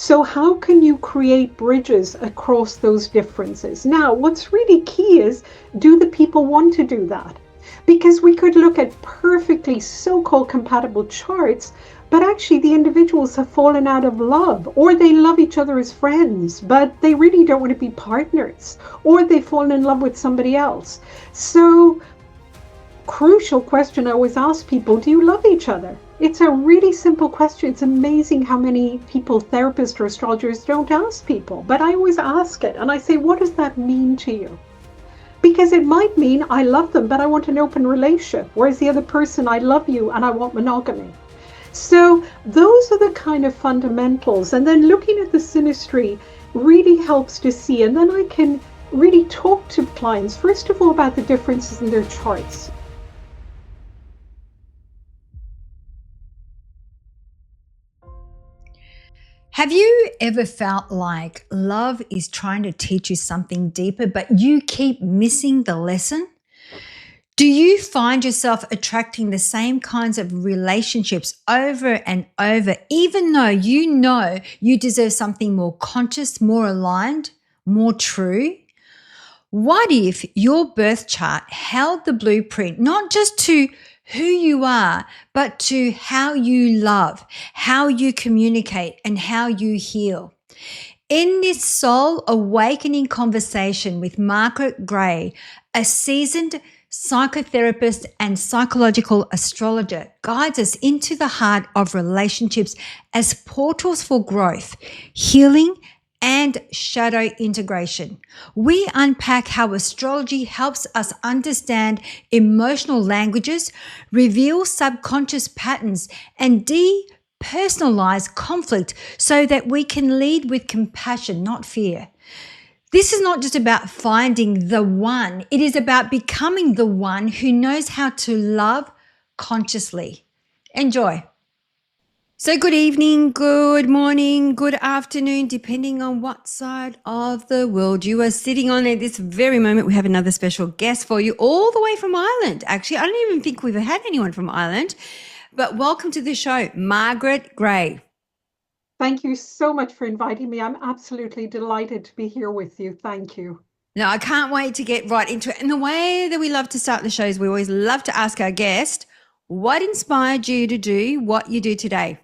So how can you create bridges across those differences? Now, what's really key is, do the people want to do that? Because we could look at perfectly so-called compatible charts, but actually the individuals have fallen out of love, or they love each other as friends, but they really don't want to be partners, or they've fallen in love with somebody else. So, crucial question I always ask people, do you love each other? It's a really simple question. It's amazing how many people, therapists or astrologers, don't ask people, but I always ask it, and I say, what does that mean to you? Because it might mean I love them, but I want an open relationship, whereas the other person, I love you and I want monogamy. So those are the kind of fundamentals. And then looking at the synastry really helps to see, and then I can really talk to clients, first of all, about the differences in their charts. Have you ever felt like love is trying to teach you something deeper, but you keep missing the lesson? Do you find yourself attracting the same kinds of relationships over and over, even though you know you deserve something more conscious, more aligned, more true? What if your birth chart held the blueprint, not just to who you are, but to how you love, how you communicate, and how you heal? In this soul awakening conversation with Margaret Gray, a seasoned psychotherapist and psychological astrologer, guides us into the heart of relationships as portals for growth, healing, and shadow integration. We unpack how astrology helps us understand emotional languages, reveal subconscious patterns, and depersonalize conflict so that we can lead with compassion, not fear. This is not just about finding the one, it is about becoming the one who knows how to love consciously. Enjoy. So good evening, good morning, good afternoon, depending on what side of the world you are sitting on. At this very moment, we have another special guest for you all the way from Ireland. Actually, I don't even think we've had anyone from Ireland, but welcome to the show, Margaret Gray. Thank you so much for inviting me. I'm absolutely delighted to be here with you. Thank you. Now, I can't wait to get right into it. And the way that we love to start the shows, we always love to ask our guest, what inspired you to do what you do today?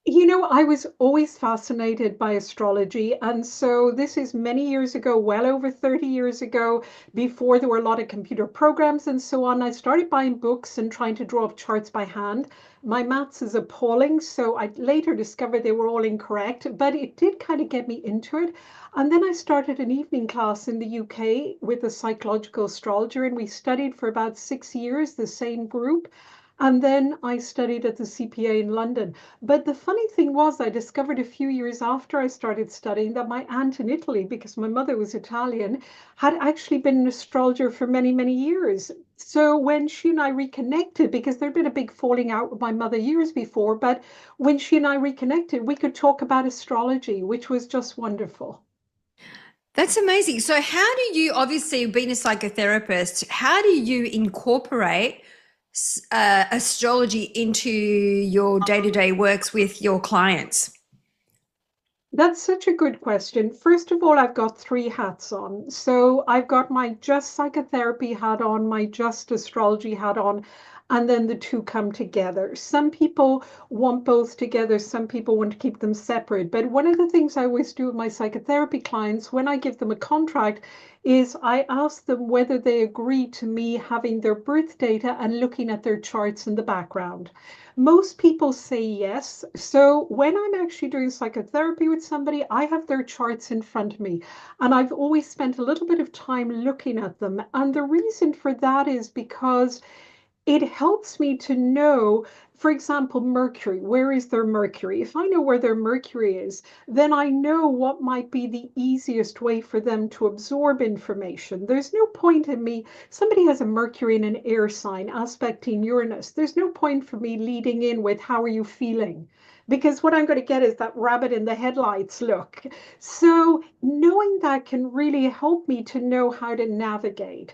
You know, I was always fascinated by astrology. And so this is many years ago, well over 30 years ago, before there were a lot of computer programs and so on. I started buying books and trying to draw up charts by hand. My maths is appalling, so I later discovered they were all incorrect, but it did kind of get me into it. And then I started an evening class in the UK with a psychological astrologer, and we studied for about 6 years, the same group. And then I studied at the CPA in London. But the funny thing was, I discovered a few years after I started studying that my aunt in Italy, because my mother was Italian, had actually been an astrologer for many, many years. So when she and I reconnected, because there'd been a big falling out with my mother years before, but when she and I reconnected, we could talk about astrology, which was just wonderful. That's amazing. So how do you, obviously being a psychotherapist, how do you incorporate astrology into your day-to-day works with your clients? That's such a good question. First of all, I've got three hats on. So I've got my just psychotherapy hat on, my just astrology hat on, and then the two come together. Some people want both together, some people want to keep them separate. But one of the things I always do with my psychotherapy clients when I give them a contract is I ask them whether they agree to me having their birth data and looking at their charts in the background. Most people say yes. So when I'm actually doing psychotherapy with somebody, I have their charts in front of me. And I've always spent a little bit of time looking at them. And the reason for that is because it helps me to know, for example, Mercury, where is their Mercury? If I know where their Mercury is, then I know what might be the easiest way for them to absorb information. There's no point in me, somebody has a Mercury in an air sign aspecting Uranus. There's no point for me leading in with, how are you feeling? Because what I'm going to get is that rabbit in the headlights look. So knowing that can really help me to know how to navigate.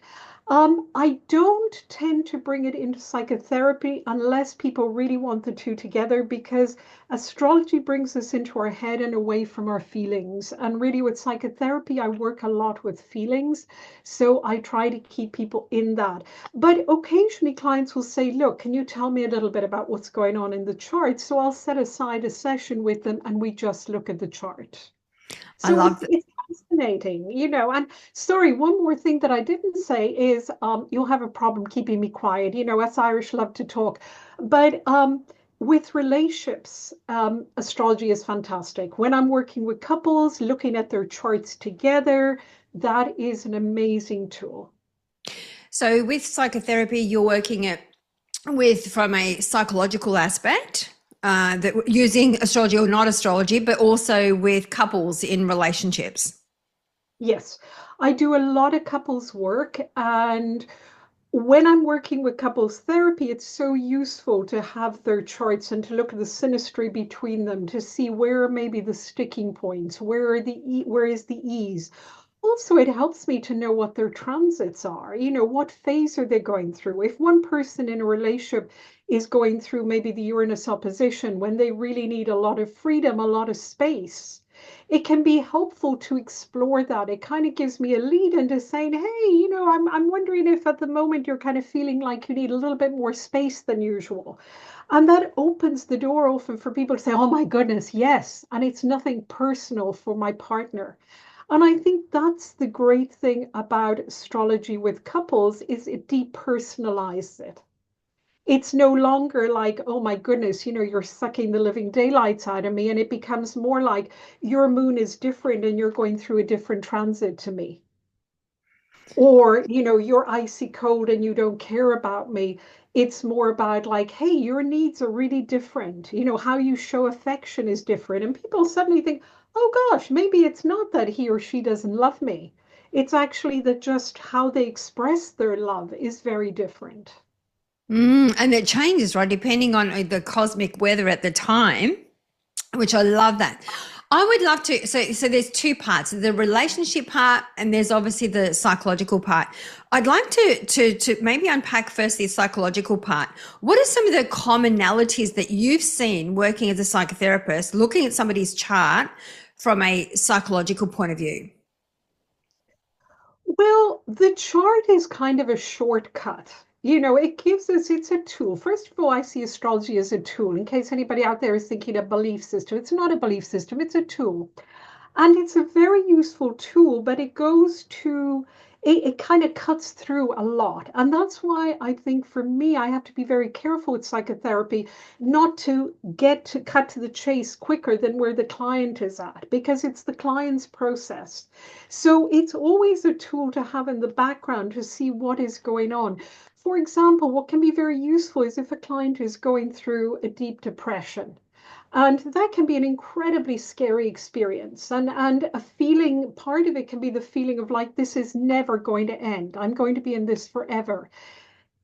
I don't tend to bring it into psychotherapy unless people really want the two together, because astrology brings us into our head and away from our feelings. And really, with psychotherapy, I work a lot with feelings. So I try to keep people in that. But occasionally, clients will say, look, can you tell me a little bit about what's going on in the chart? So I'll set aside a session with them and we just look at the chart. I So love that. it's fascinating, and sorry, one more thing that I didn't say is you'll have a problem keeping me quiet. Us Irish love to talk, but with relationships, astrology is fantastic. When I'm working with couples, looking at their charts together, that is an amazing tool. So with psychotherapy, you're working it with from a psychological aspect, that using astrology or not astrology, but also with couples in relationships. Yes, I do a lot of couples work, and when I'm working with couples therapy, it's so useful to have their charts and to look at the synastry between them to see where are maybe the sticking points, where is the ease. Also, it helps me to know what their transits are. What phase are they going through? If one person in a relationship is going through maybe the Uranus opposition when they really need a lot of freedom, a lot of space, it can be helpful to explore that. It kind of gives me a lead into saying, hey, I'm wondering if at the moment you're kind of feeling like you need a little bit more space than usual. And that opens the door often for people to say, oh my goodness, yes. And it's nothing personal for my partner. And I think that's the great thing about astrology with couples is it depersonalizes it. It's no longer like, oh my goodness, you're sucking the living daylights out of me. And it becomes more like your moon is different and you're going through a different transit to me. Or, you're icy cold and you don't care about me. It's more about like, hey, your needs are really different. How you show affection is different. And people suddenly think, oh gosh, maybe it's not that he or she doesn't love me. It's actually that just how they express their love is very different. And it changes, right, depending on the cosmic weather at the time, which I love that. I would love to. So there's two parts: the relationship part, and there's obviously the psychological part. I'd like to maybe unpack first the psychological part. What are some of the commonalities that you've seen working as a psychotherapist, looking at somebody's chart from a psychological point of view? Well, the chart is kind of a shortcut. It's a tool. First of all, I see astrology as a tool. In case anybody out there is thinking a belief system, it's not a belief system, it's a tool. And it's a very useful tool, but it kind of cuts through a lot. And that's why I think for me, I have to be very careful with psychotherapy not to get to cut to the chase quicker than where the client is at, because it's the client's process. So it's always a tool to have in the background to see what is going on. For example, what can be very useful is if a client is going through a deep depression. And that can be an incredibly scary experience. And a feeling, part of it can be the feeling of like, this is never going to end. I'm going to be in this forever.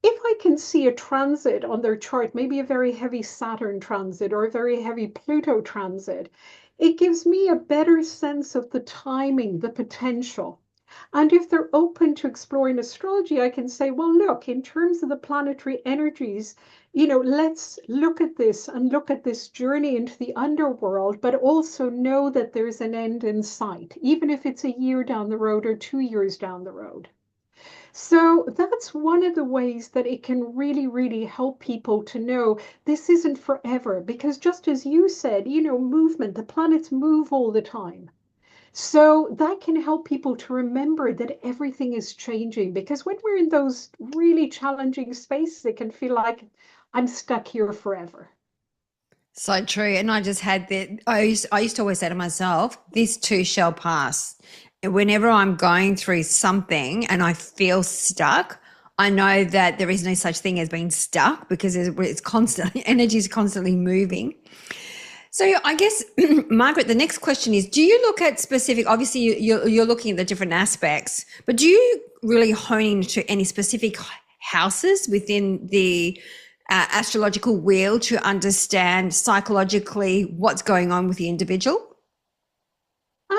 If I can see a transit on their chart, maybe a very heavy Saturn transit or a very heavy Pluto transit, it gives me a better sense of the timing, the potential. And if they're open to exploring astrology, I can say, well, look, in terms of the planetary energies, let's look at this and look at this journey into the underworld, but also know that there's an end in sight, even if it's a year down the road or 2 years down the road. So that's one of the ways that it can really, really help people to know this isn't forever, because just as you said, movement, the planets move all the time. So that can help people to remember that everything is changing, because when we're in those really challenging spaces, it can feel like I'm stuck here forever. So true. And I just had that. I used to always say to myself, this too shall pass. And whenever I'm going through something and I feel stuck, I know that there is no such thing as being stuck because it's constantly, energy is constantly moving. So I guess, Margaret, the next question is, do you look at specific, obviously you're looking at the different aspects, but do you really hone into any specific houses within the astrological wheel to understand psychologically what's going on with the individual?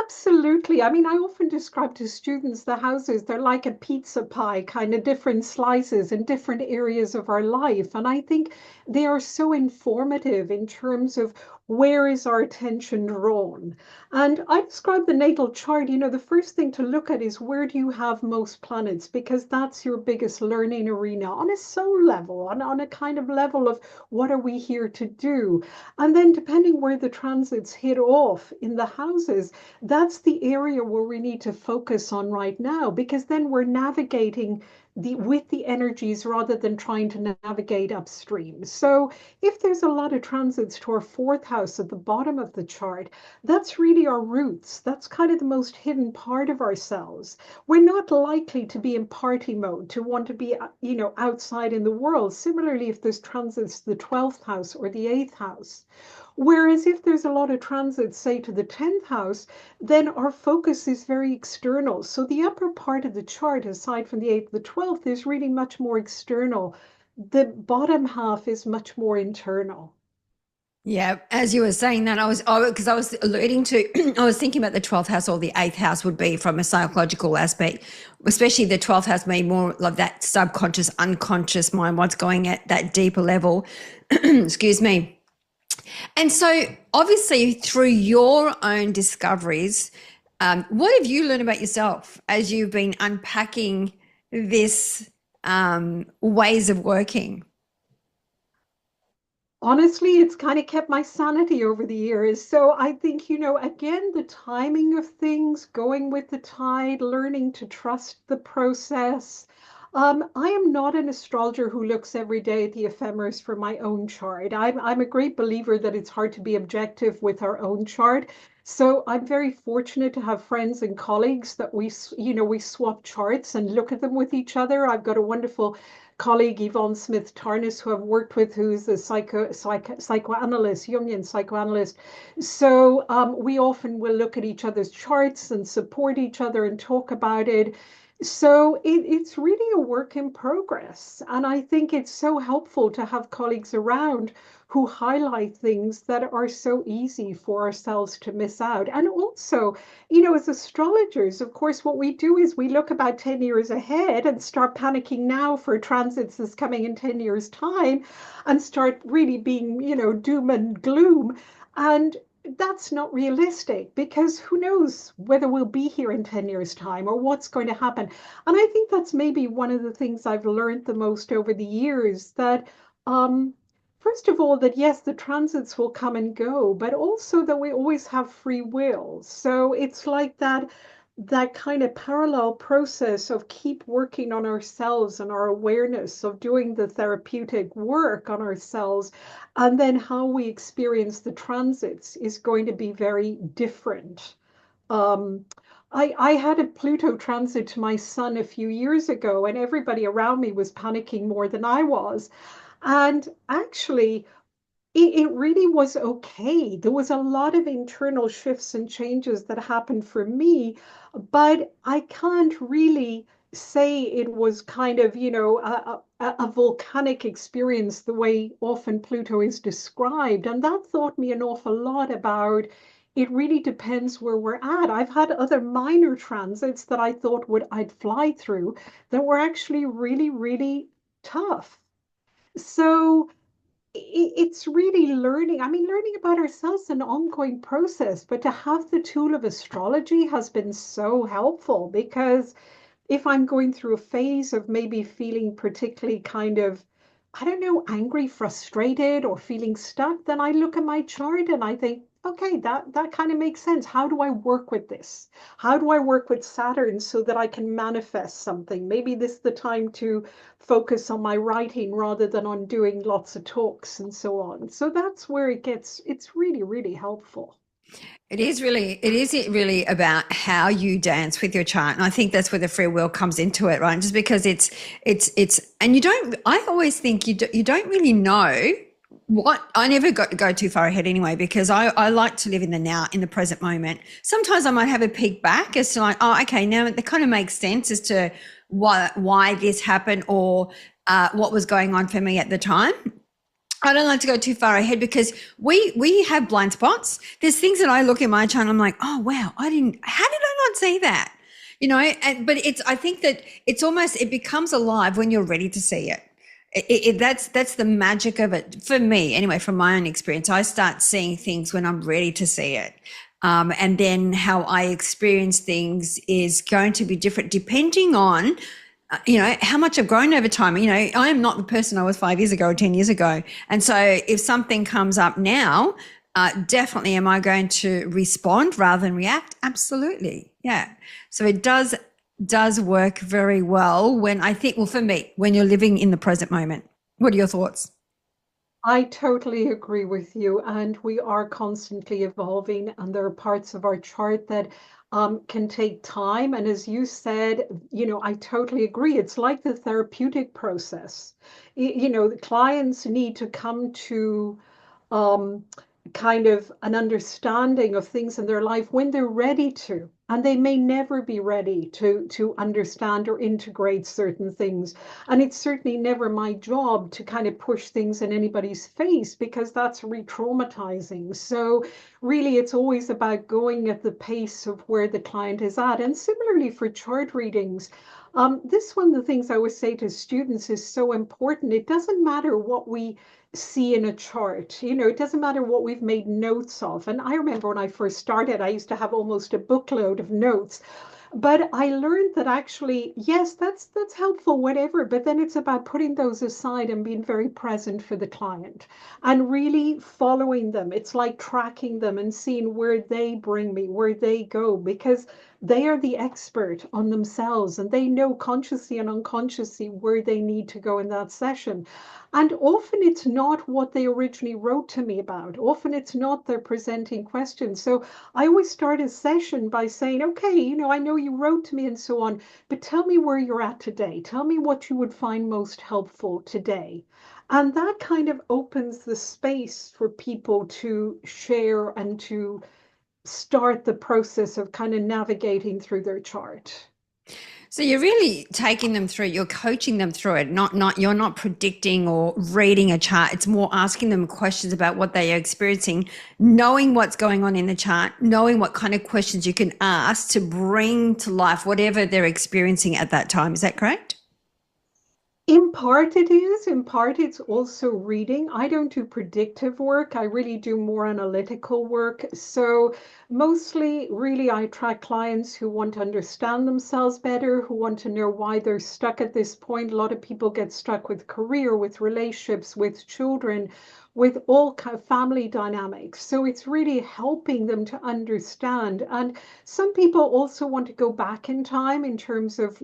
Absolutely. I mean, I often describe to students the houses, they're like a pizza pie, kind of different slices in different areas of our life. And I think they are so informative in terms of where is our attention drawn. And I describe the natal chart, the first thing to look at is where do you have most planets? Because that's your biggest learning arena on a soul level, on a kind of level of what are we here to do? And then depending where the transits hit off in the houses, that's the area where we need to focus on right now, because then we're navigating with the energies rather than trying to navigate upstream. So if there's a lot of transits to our fourth house at the bottom of the chart, that's really our roots. That's kind of the most hidden part of ourselves. We're not likely to be in party mode, to want to be, outside in the world. Similarly, if there's transits to the 12th house or the 8th house. Whereas if there's a lot of transits, say to the 10th house, then our focus is very external. So the upper part of the chart, aside from the 8th, the 12th, is really much more external. The bottom half is much more internal. Yeah, as you were saying that, because I was alluding to, I was thinking about the 12th house or the 8th house would be from a psychological aspect, especially the 12th house being more like that subconscious, unconscious mind, what's going at that deeper level. Excuse me. And so obviously through your own discoveries, what have you learned about yourself as you've been unpacking this ways of working? Honestly, it's kind of kept my sanity over the years. So I think, again, the timing of things, going with the tide, learning to trust the process. I am not an astrologer who looks every day at the ephemeris for my own chart. I'm a great believer that it's hard to be objective with our own chart. So I'm very fortunate to have friends and colleagues that we swap charts and look at them with each other. I've got a wonderful colleague, Yvonne Smith Tarnas, who I've worked with, who's a psychoanalyst, Jungian psychoanalyst. So we often will look at each other's charts and support each other and talk about it. So it's really a work in progress. And I think it's so helpful to have colleagues around who highlight things that are so easy for ourselves to miss out. And also, as astrologers, of course, what we do is we look about 10 years ahead and start panicking now for transits that's coming in 10 years' time and start really being, doom and gloom. And that's not realistic because who knows whether we'll be here in 10 years' time or what's going to happen. And I think that's maybe one of the things I've learned the most over the years that, first of all, that yes, the transits will come and go, but also that we always have free will. So it's like that kind of parallel process of keep working on ourselves and our awareness of doing the therapeutic work on ourselves, and then how we experience the transits is going to be very different. Um, I had a Pluto transit to my sun a few years ago, and everybody around me was panicking more than I was. And actually, it really was okay. There was a lot of internal shifts and changes that happened for me, but I can't really say it was kind of, a volcanic experience the way often Pluto is described. And that taught me an awful lot about it really depends where we're at. I've had other minor transits that I thought I'd fly through that were actually really, really tough. So it's really learning. I mean, learning about ourselves is an ongoing process, but to have the tool of astrology has been so helpful because if I'm going through a phase of maybe feeling particularly kind of, I don't know, angry, frustrated, or feeling stuck, then I look at my chart and I think, okay, that kind of makes sense. How do I work with this? How do I work with Saturn so that I can manifest something? Maybe this is the time to focus on my writing rather than on doing lots of talks and so on. So that's where it's really, really helpful. It is really about how you dance with your chart. And I think that's where the free will comes into it, right? Just because and I always think you don't really know what. I never go too far ahead anyway, because I like to live in the now, in the present moment. Sometimes I might have a peek back as to like, oh, okay, now it kind of makes sense as to why this happened or what was going on for me at the time. I don't like to go too far ahead because we have blind spots. There's things that I look at my chart, I'm like, oh wow, how did I not see that? But I think that it becomes alive when you're ready to see it. That's the magic of it for me anyway. From my own experience, I start seeing things when I'm ready to see it. And then how I experience things is going to be different depending on how much I've grown over time. I am not the person I was 5 years ago or 10 years ago. And so if something comes up now, definitely am I going to respond rather than react? Absolutely. Yeah. So it does work very well for me, when you're living in the present moment. What are your thoughts? I totally agree with you. And we are constantly evolving, and there are parts of our chart that can take time. And as you said, I totally agree. It's like the therapeutic process. The clients need to come to kind of an understanding of things in their life when they're ready to. And they may never be ready to understand or integrate certain things. And it's certainly never my job to kind of push things in anybody's face, because that's re-traumatizing. So really, it's always about going at the pace of where the client is at. And similarly for chart readings, this one of the things I always say to students is so important. It doesn't matter what we see in a chart. It doesn't matter what we've made notes of. And I remember when I first started, I used to have almost a bookload of notes. But I learned that actually, yes, that's helpful, whatever, but then it's about putting those aside and being very present for the client and really following them. It's like tracking them and seeing where they bring me, where they go, because they are the expert on themselves and they know consciously and unconsciously where they need to go in that session. And often it's not what they originally wrote to me about. Often it's not their presenting questions. So I always start a session by saying, okay, I know you wrote to me and so on, but tell me where you're at today. Tell me what you would find most helpful today. And that kind of opens the space for people to share and to start the process of kind of navigating through their chart. So you're really taking them through, you're coaching them through it, you're not predicting or reading a chart. It's more asking them questions about what they are experiencing, knowing what's going on in the chart, knowing what kind of questions you can ask to bring to life whatever they're experiencing at that time. Is that correct? In part it is, in part it's also reading. I don't do predictive work. I really do more analytical work. So mostly really I attract clients who want to understand themselves better, who want to know why they're stuck at this point. A lot of people get stuck with career, with relationships, with children, with all kind of family dynamics. So it's really helping them to understand. And some people also want to go back in time in terms of,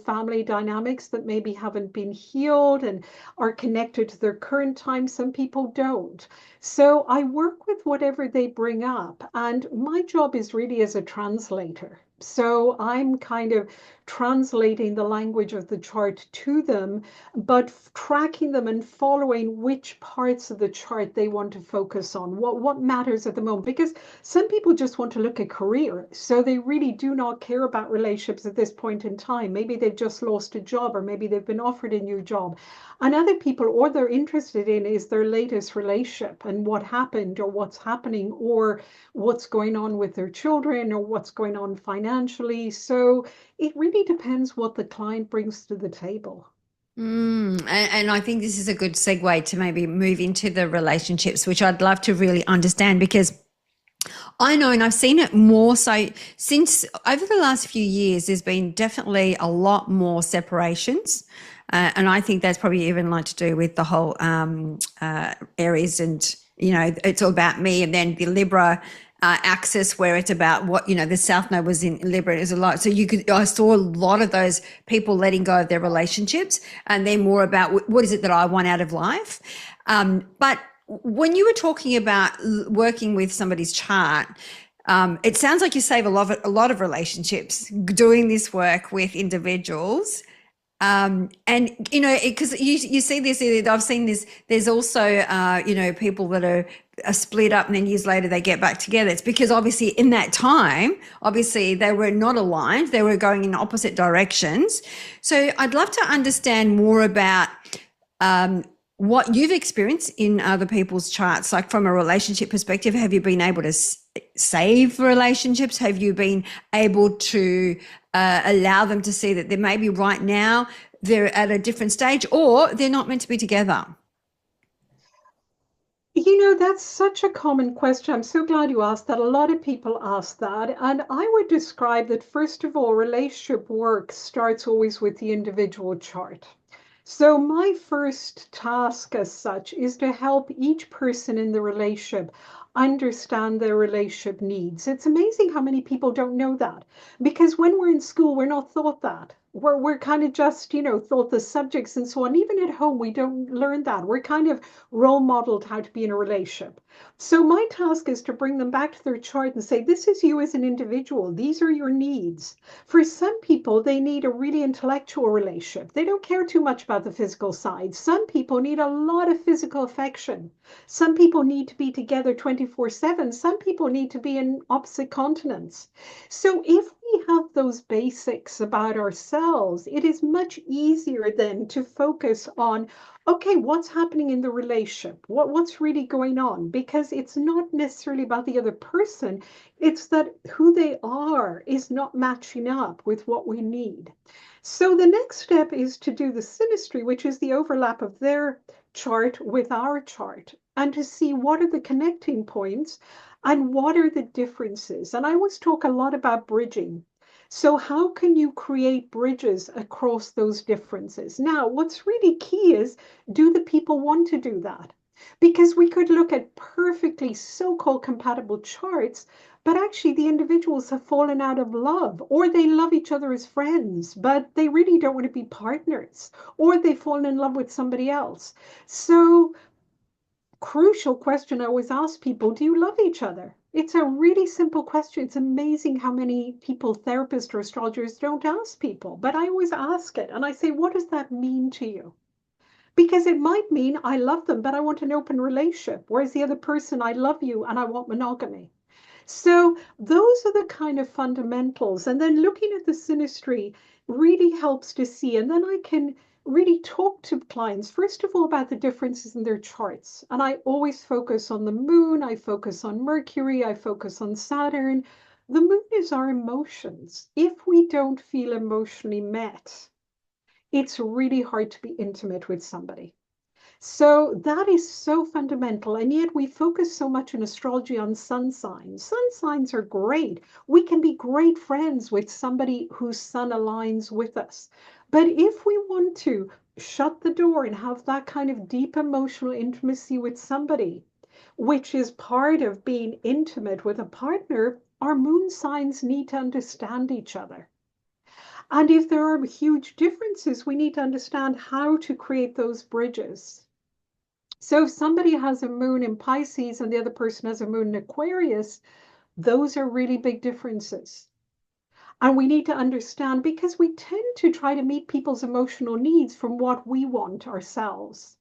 family dynamics that maybe haven't been healed and are connected to their current time. Some people don't. So I work with whatever they bring up. And my job is really as a translator. So I'm kind of translating the language of the chart to them, but tracking them and following which parts of the chart they want to focus on, what matters at the moment. Because some people just want to look at career, so they really do not care about relationships at this point in time. Maybe they've just lost a job, or maybe they've been offered a new job. And other people, all they're interested in is their latest relationship and what happened or what's happening or what's going on with their children or what's going on financially. So it really depends what the client brings to the table. And I think this is a good segue to maybe move into the relationships, which I'd love to really understand, because I know, and I've seen it more so since over the last few years, there's been definitely a lot more separations. And I think that's probably even like to do with the whole Aries and, it's all about me, and then the Libra axis where it's about what, the South Node was in Libra is a lot. So I saw a lot of those people letting go of their relationships, and they're more about what is it that I want out of life. But when you were talking about working with somebody's chart, it sounds like you save a lot of relationships doing this work with individuals. And because you see this, I've seen this. There's also people that are split up and then years later they get back together. It's because obviously in that time, obviously they were not aligned. They were going in opposite directions. So I'd love to understand more about what you've experienced in other people's charts, like from a relationship perspective, have you been able to save relationships? Have you been able to allow them to see that they maybe right now they're at a different stage or they're not meant to be together? That's such a common question. I'm so glad you asked that. A lot of people ask that. And I would describe that, first of all, relationship work starts always with the individual chart. So my first task as such is to help each person in the relationship understand their relationship needs. It's amazing how many people don't know that, because when we're in school, we're not taught that. We're kind of just, taught the subjects and so on. Even at home, we don't learn that. We're kind of role modeled how to be in a relationship. So my task is to bring them back to their chart and say, this is you as an individual. These are your needs. For some people, they need a really intellectual relationship. They don't care too much about the physical side. Some people need a lot of physical affection. Some people need to be together 24/7. Some people need to be in opposite continents. So if we have those basics about ourselves, it is much easier then to focus on, okay, what's happening in the relationship? What's really going on? Because it's not necessarily about the other person. It's that who they are is not matching up with what we need. So the next step is to do the synastry, which is the overlap of their chart with our chart, and to see what are the connecting points and what are the differences. And I always talk a lot about bridging. So how can you create bridges across those differences? Now, what's really key is, do the people want to do that? Because we could look at perfectly so-called compatible charts, but actually the individuals have fallen out of love, or they love each other as friends, but they really don't want to be partners, or they've fallen in love with somebody else. So crucial question I always ask people, do you love each other? It's a really simple question. It's amazing how many people, therapists or astrologers, don't ask people, but I always ask it. And I say, what does that mean to you? Because it might mean I love them, but I want an open relationship. Whereas the other person, I love you and I want monogamy. So those are the kind of fundamentals. And then looking at the synastry really helps to see. And then I can really talk to clients, first of all, about the differences in their charts. And I always focus on the moon, I focus on Mercury, I focus on Saturn. The moon is our emotions. If we don't feel emotionally met, it's really hard to be intimate with somebody. So that is so fundamental. And yet we focus so much in astrology on sun signs. Sun signs are great. We can be great friends with somebody whose sun aligns with us. But if we want to shut the door and have that kind of deep emotional intimacy with somebody, which is part of being intimate with a partner, our moon signs need to understand each other. And if there are huge differences, we need to understand how to create those bridges. So if somebody has a moon in Pisces and the other person has a moon in Aquarius, those are really big differences. And we need to understand, because we tend to try to meet people's emotional needs from what we want ourselves.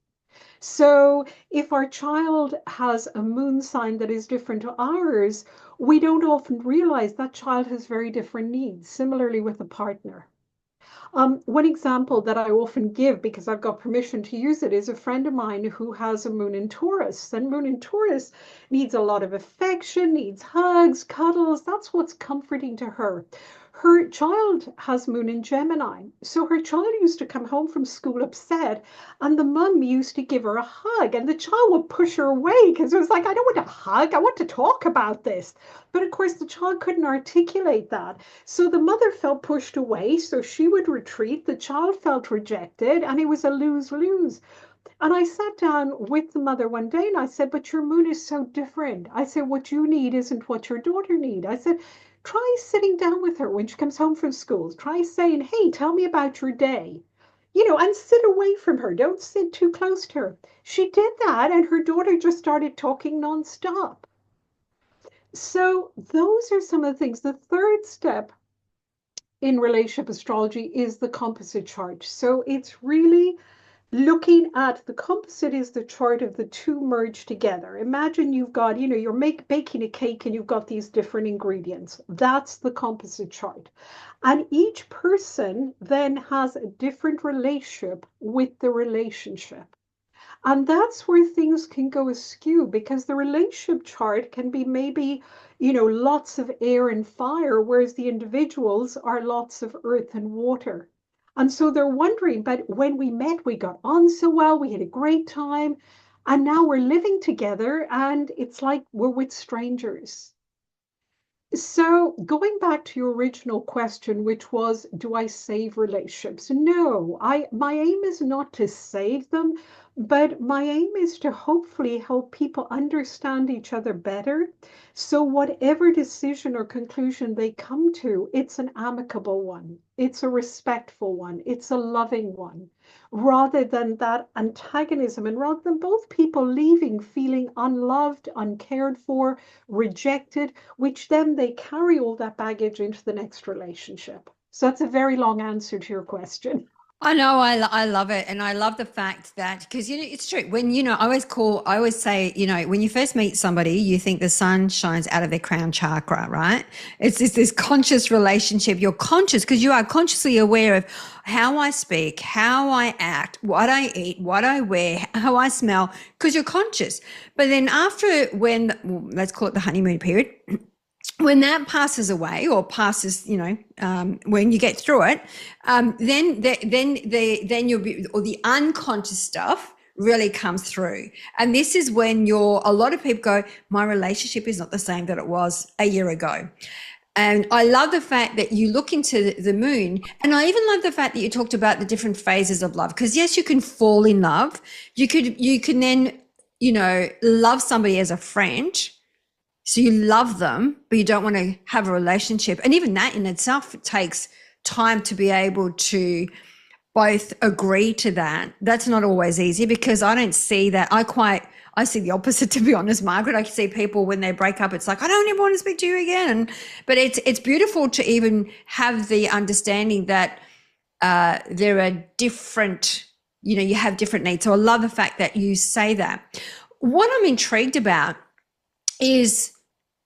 So if our child has a moon sign that is different to ours, we don't often realize that child has very different needs. Similarly with a partner. One example that I often give, because I've got permission to use it, is a friend of mine who has a moon in Taurus. And moon in Taurus needs a lot of affection, needs hugs, cuddles. That's what's comforting to her. Her child has moon in Gemini. So her child used to come home from school upset, and the mum used to give her a hug, and the child would push her away because it was like, I don't want a hug. I want to talk about this. But of course, the child couldn't articulate that. So the mother felt pushed away, so she would retreat. The child felt rejected, and it was a lose-lose. And I sat down with the mother one day and I said, but your moon is so different. I said, what you need isn't what your daughter needs. I said, try sitting down with her when she comes home from school. Try saying, hey, tell me about your day. And sit away from her. Don't sit too close to her. She did that, and her daughter just started talking nonstop. So those are some of the things. The third step in relationship astrology is the composite chart. So it's really looking at the composite is the chart of the two merged together. Imagine you've got, you're baking a cake and you've got these different ingredients. That's the composite chart. And each person then has a different relationship with the relationship. And that's where things can go askew because the relationship chart can be maybe, lots of air and fire, whereas the individuals are lots of earth and water. And so they're wondering, but when we met, we got on so well, we had a great time, and now we're living together and it's like we're with strangers. So, going back to your original question, which was, do I save relationships? No, my aim is not to save them, but my aim is to hopefully help people understand each other better. So, whatever decision or conclusion they come to, it's an amicable one, it's a respectful one, it's a loving one, rather than that antagonism, and rather than both people leaving feeling unloved, uncared for, rejected, which then they carry all that baggage into the next relationship. So that's a very long answer to your question. I know, I love it. And I love the fact that, because, it's true. When, I always say, when you first meet somebody, you think the sun shines out of their crown chakra, right? It's this conscious relationship. You're conscious because you are consciously aware of how I speak, how I act, what I eat, what I wear, how I smell, because you're conscious. But then let's call it the honeymoon period, when that passes away or passes, when you get through it, then you'll be, or the unconscious stuff really comes through. And this is when a lot of people go, my relationship is not the same that it was a year ago. And I love the fact that you look into the moon. And I even love the fact that you talked about the different phases of love. Because yes, you can fall in love. You can then, love somebody as a friend. So you love them, but you don't want to have a relationship. And even that in itself takes time to be able to both agree to that. That's not always easy because I don't see that. I see the opposite, to be honest, Margaret. I see people when they break up, it's like, I don't ever want to speak to you again. But it's beautiful to even have the understanding that there are different, you have different needs. So I love the fact that you say that. What I'm intrigued about is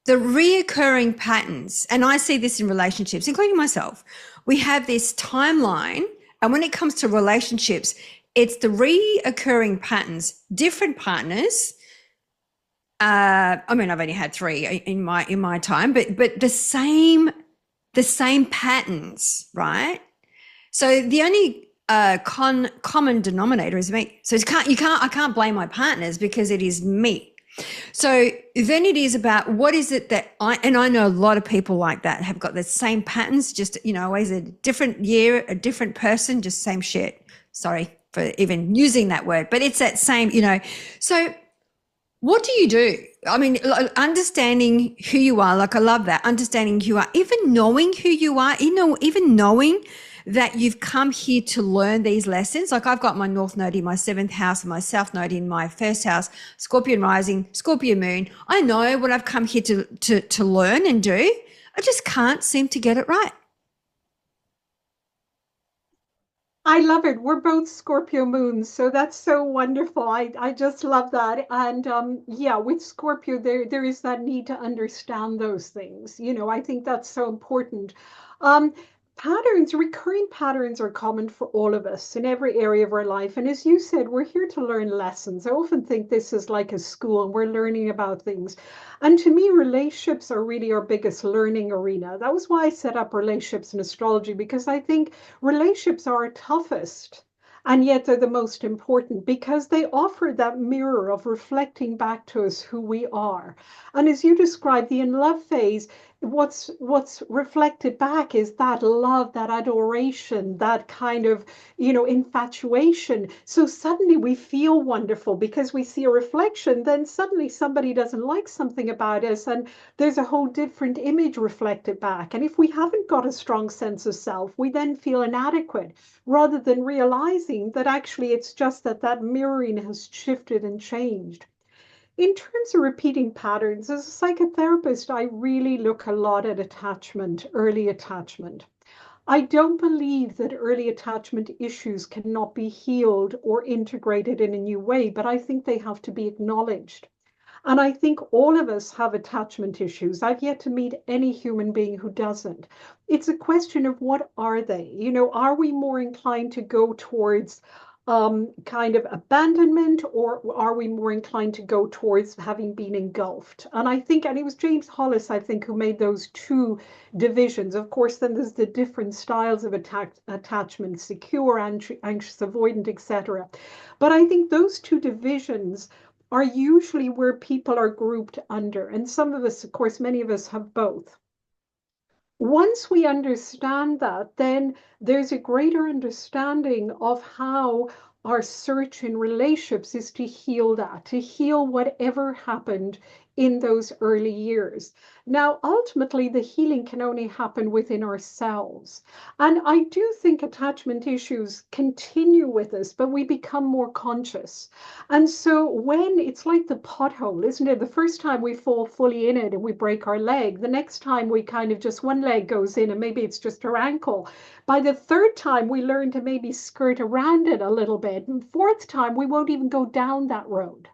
the reoccurring patterns. And I see this in relationships, including myself. We have this timeline. And when it comes to relationships, it's the reoccurring patterns, different partners. I've only had 3 in my time, but the same patterns, right? So the only common denominator is me. So I can't blame my partners because it is me. So then it is about what is it that I know a lot of people like that have got the same patterns, just, always a different year, a different person, just same shit. Sorry for even using that word, but it's that same, So what do you do? I mean, understanding who you are, like I love that, understanding who you are, even knowing who you are, even knowing that you've come here to learn these lessons. Like I've got my North Node in my 7th house and my South Node in my 1st house, Scorpion rising, Scorpio moon. I know what I've come here to learn and do. I just can't seem to get it right. I love it. We're both Scorpio moons, so that's so wonderful. I just love that. And yeah, with Scorpio, there is that need to understand those things. I think that's so important. Um, recurring patterns are common for all of us in every area of our life. And as you said, we're here to learn lessons. I often think this is like a school and we're learning about things. And to me, relationships are really our biggest learning arena. That was why I set up relationships in astrology, because I think relationships are our toughest. And yet they're the most important because they offer that mirror of reflecting back to us who we are. And as you described, the in love phase, what's reflected back is that love, that adoration, that kind of infatuation. So suddenly we feel wonderful because we see a reflection. Then suddenly somebody doesn't like something about us and there's a whole different image reflected back. And if we haven't got a strong sense of self, we then feel inadequate rather than realizing that actually it's just that mirroring has shifted and changed. In terms of repeating patterns, as a psychotherapist, I really look a lot at attachment, early attachment. I don't believe that early attachment issues cannot be healed or integrated in a new way, but I think they have to be acknowledged. And I think all of us have attachment issues. I've yet to meet any human being who doesn't. It's a question of what are they? Are we more inclined to go towards kind of abandonment, or are we more inclined to go towards having been engulfed? And I think, and it was James Hollis, I think, who made those two divisions. Of course, then there's the different styles of attachment, secure, anxious, avoidant, etc. But I think those two divisions are usually where people are grouped under. And some of us, of course, many of us have both. Once we understand that, then there's a greater understanding of how our search in relationships is to heal that, to heal whatever happened in those early years. Now, ultimately, the healing can only happen within ourselves. And I do think attachment issues continue with us, but we become more conscious. And so when it's like the pothole, isn't it? The first time we fall fully in it and we break our leg, the next time we kind of just one leg goes in and maybe it's just our ankle. By the third time, we learn to maybe skirt around it a little bit. And fourth time, we won't even go down that road.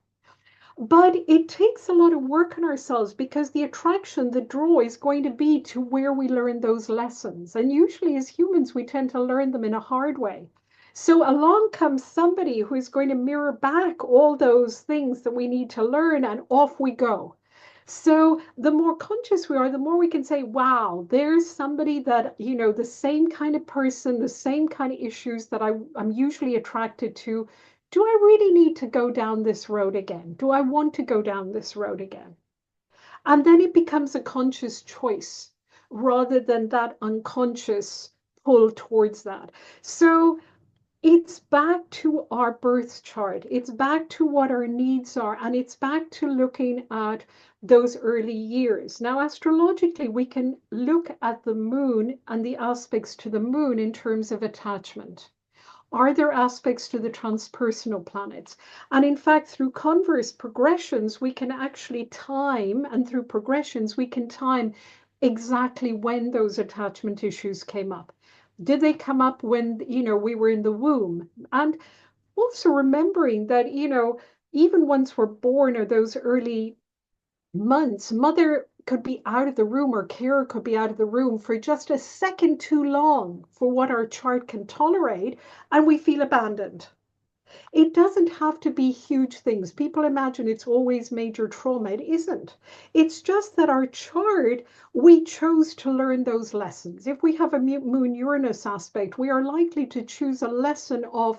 But it takes a lot of work on ourselves because the attraction, the draw is going to be to where we learn those lessons. And usually as humans, we tend to learn them in a hard way. So along comes somebody who is going to mirror back all those things that we need to learn, and off we go. So the more conscious we are, the more we can say, wow, there's somebody that, the same kind of person, the same kind of issues that I'm usually attracted to. Do I really need to go down this road again? Do I want to go down this road again? And then it becomes a conscious choice rather than that unconscious pull towards that. So it's back to our birth chart. It's back to what our needs are. And it's back to looking at those early years. Now, astrologically, we can look at the moon and the aspects to the moon in terms of attachment. Are there aspects to the transpersonal planets? And in fact, through converse progressions, we can actually time, and through progressions, we can time exactly when those attachment issues came up. Did they come up when, we were in the womb? And also remembering that, even once we're born or those early months, mother could be out of the room or carer could be out of the room for just a second too long for what our chart can tolerate, and we feel abandoned. It doesn't have to be huge things. People imagine it's always major trauma. It isn't. It's just that our chart, we chose to learn those lessons. If we have a moon Uranus aspect, we are likely to choose a lesson of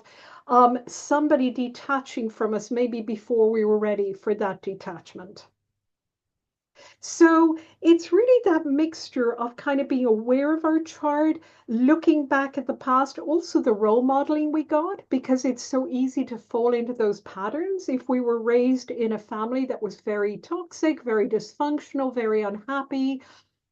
somebody detaching from us maybe before we were ready for that detachment. So it's really that mixture of kind of being aware of our chart, looking back at the past, also the role modeling we got, because it's so easy to fall into those patterns. If we were raised in a family that was very toxic, very dysfunctional, very unhappy,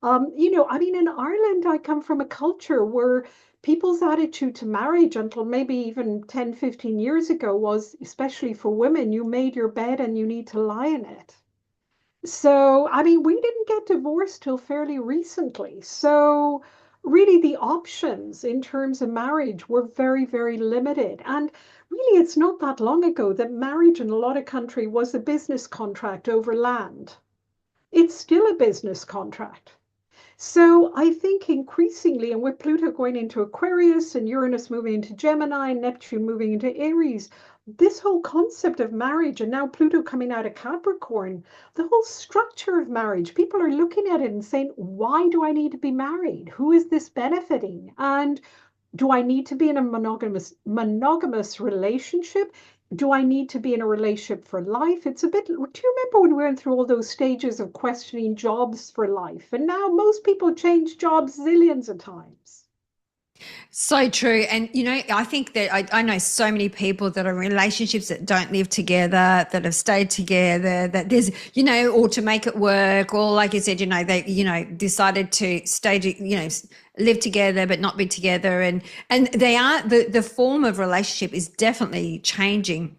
in Ireland, I come from a culture where people's attitude to marriage until maybe even 10, 15 years ago was, especially for women, you made your bed and you need to lie in it. So, we didn't get divorced till fairly recently. So, really, the options in terms of marriage were very, very limited. And really, it's not that long ago that marriage in a lot of country was a business contract over land. It's still a business contract. So I think increasingly, and with Pluto going into Aquarius and Uranus moving into Gemini, Neptune moving into Aries, this whole concept of marriage, and now Pluto coming out of Capricorn, the whole structure of marriage, people are looking at it and saying, why do I need to be married? Who is this benefiting? And do I need to be in a monogamous relationship? Do I need to be in a relationship for life? It's a bit, do you remember when we went through all those stages of questioning jobs for life? And now most people change jobs zillions of times. So true. And, I think that I know so many people that are in relationships that don't live together, that have stayed together, that there's, or to make it work, or like you said, they, decided to stay, live together, but not be together. And they are, the form of relationship is definitely changing.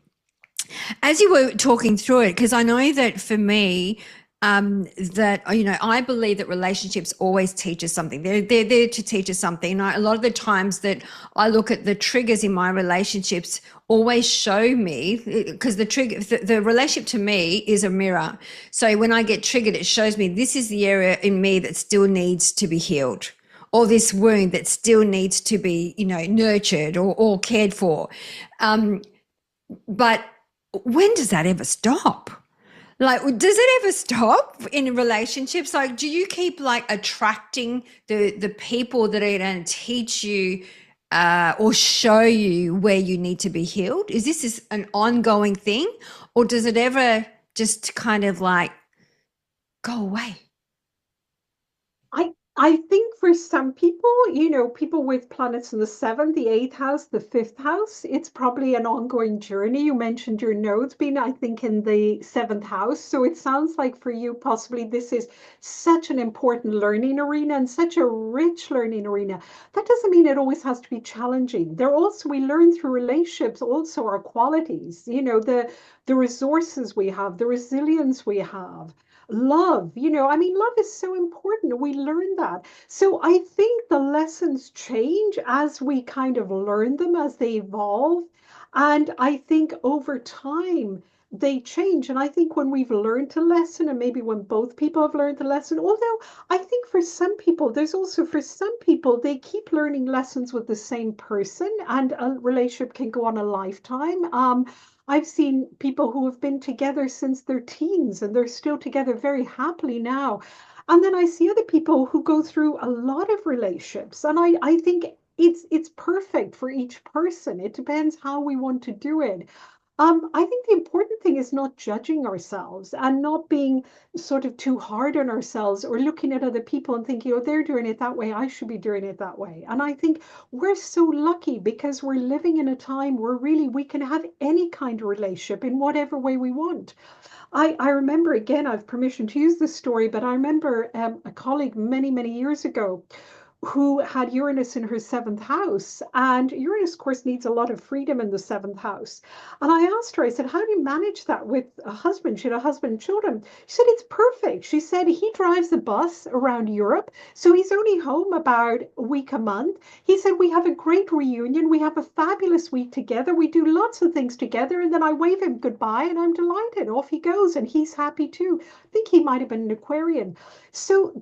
As you were talking through it, because I know that for me, that, I believe that relationships always teach us something. They're there to teach us something. And a lot of the times that I look at the triggers in my relationships always show me, because the relationship to me is a mirror. So when I get triggered, it shows me this is the area in me that still needs to be healed, or this wound that still needs to be, nurtured or cared for. But when does that ever stop? Like, does it ever stop in relationships? Like, do you keep like attracting the people that are going to teach you or show you where you need to be healed? Is this an ongoing thing, or does it ever just kind of like go away? I think for some people, people with planets in the seventh, the eighth house, the fifth house, it's probably an ongoing journey. You mentioned your nodes being, I think, in the seventh house. So it sounds like for you, possibly this is such an important learning arena and such a rich learning arena. That doesn't mean it always has to be challenging. We learn through relationships also our qualities, the resources we have, the resilience we have. Love, love is so important. We learn that. So I think the lessons change as we kind of learn them, as they evolve. And I think over time they change. And I think when we've learned a lesson, and maybe when both people have learned a lesson, although I think for some people, they keep learning lessons with the same person, and a relationship can go on a lifetime. I've seen people who have been together since their teens and they're still together very happily now. And then I see other people who go through a lot of relationships. And I think it's perfect for each person. It depends how we want to do it. I think the important thing is not judging ourselves and not being sort of too hard on ourselves or looking at other people and thinking, oh, they're doing it that way, I should be doing it that way. And I think we're so lucky because we're living in a time where really we can have any kind of relationship in whatever way we want. I remember, again, I have permission to use this story, but I remember a colleague many, many years ago who had Uranus in her seventh house. And Uranus, of course, needs a lot of freedom in the seventh house. And I asked her, I said, how do you manage that with a husband? She had a husband and children. She said, it's perfect. She said, he drives a bus around Europe. So he's only home about a week a month. He said, we have a great reunion. We have a fabulous week together. We do lots of things together. And then I wave him goodbye and I'm delighted. Off he goes. And he's happy too. I think he might have been an Aquarian. So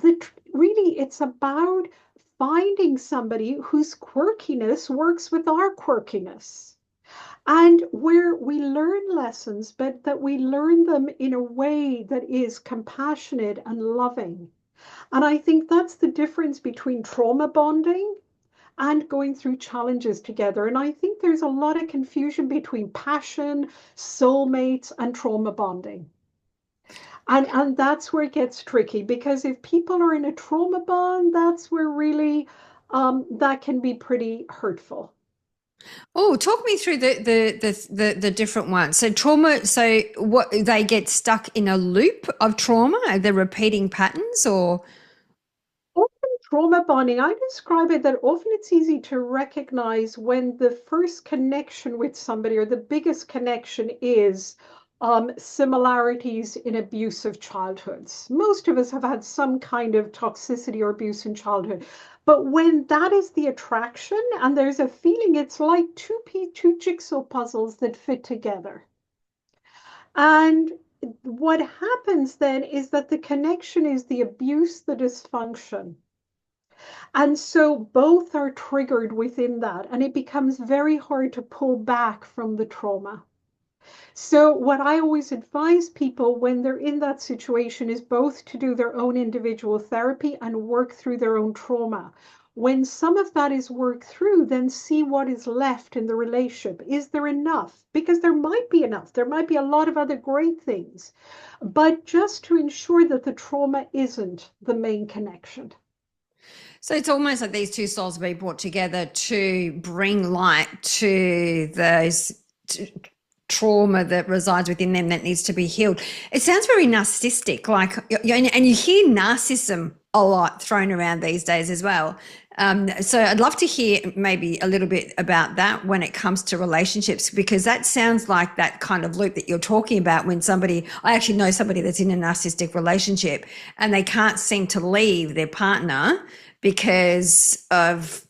really, it's about finding somebody whose quirkiness works with our quirkiness. And where we learn lessons, but that we learn them in a way that is compassionate and loving. And I think that's the difference between trauma bonding and going through challenges together. And I think there's a lot of confusion between passion, soulmates, and trauma bonding. And that's where it gets tricky, because if people are in a trauma bond, that's where really that can be pretty hurtful. Oh, talk me through the different ones. So trauma, so what, they get stuck in a loop of trauma? Are they repeating patterns or? Often trauma bonding, I describe it that often it's easy to recognize when the first connection with somebody or the biggest connection is similarities in abusive childhoods. Most of us have had some kind of toxicity or abuse in childhood. But when that is the attraction and there's a feeling, it's like two jigsaw puzzles that fit together. And what happens then is that the connection is the abuse, the dysfunction. And so both are triggered within that, and it becomes very hard to pull back from the trauma. So what I always advise people when they're in that situation is both to do their own individual therapy and work through their own trauma. When some of that is worked through, then see what is left in the relationship. Is there enough? Because there might be enough. There might be a lot of other great things, but just to ensure that the trauma isn't the main connection. So it's almost like these two souls are being brought together to bring light to those trauma that resides within them that needs to be healed. It sounds very narcissistic, like, and you hear narcissism a lot thrown around these days as well. So I'd love to hear maybe a little bit about that when it comes to relationships, because that sounds like that kind of loop that you're talking about when I actually know somebody that's in a narcissistic relationship and they can't seem to leave their partner because of